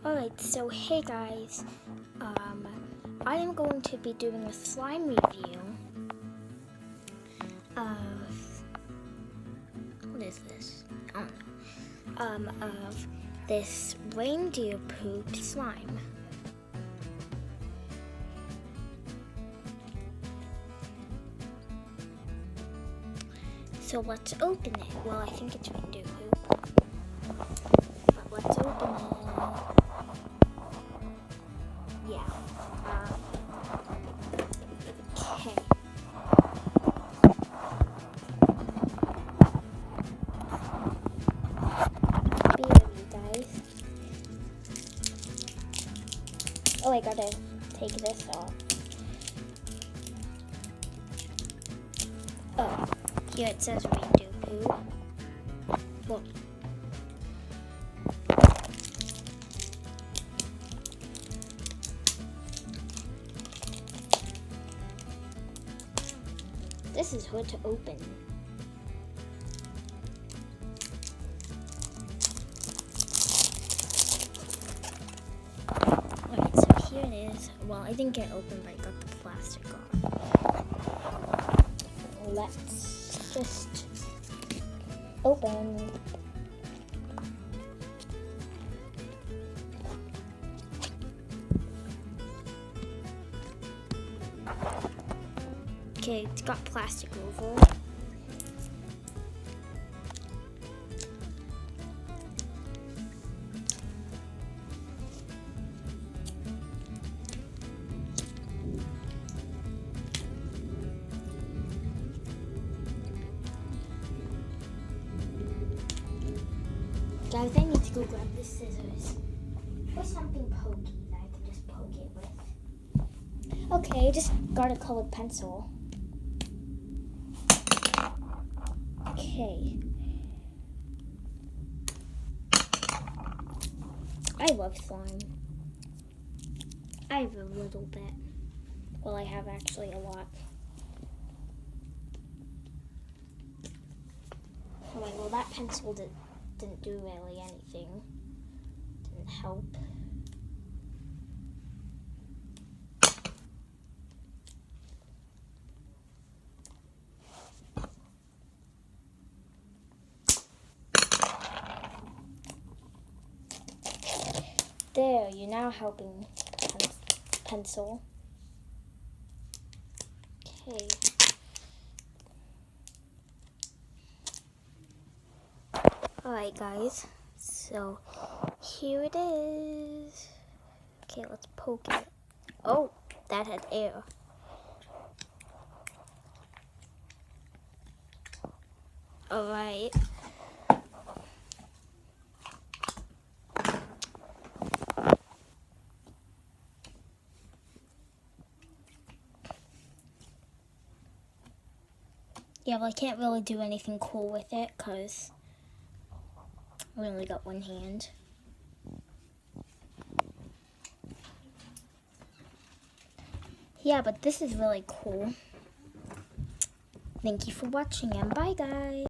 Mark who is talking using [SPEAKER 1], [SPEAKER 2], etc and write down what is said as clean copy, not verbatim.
[SPEAKER 1] Alright, so hey guys, I am going to be doing a slime review of, what is this? I don't know. Of this reindeer poop slime. So let's open it. Well, I think it's reindeer poop. But let's open it. Yeah. Okay. Be ready, guys. Oh, I gotta take this off. Oh, here it says reindeer poo. Well, this is hard to open. Alright, so here it is. Well, I didn't get it open, but I got the plastic off. Let's just open. Okay, it's got plastic over it. Guys, I need to go grab the scissors or something pokey that I can just poke it with. Okay, I just got a colored pencil. Okay. I love slime. I have a little bit. Well, I have actually a lot. Alright, well that pencil didn't do really anything. Didn't help. There, you're now helping, pencil. Okay. Alright guys, so here it is. Okay, let's poke it. Oh, that had air. Alright. Yeah, well, I can't really do anything cool with it because I only got one hand. Yeah, but this is really cool. Thank you for watching and bye guys.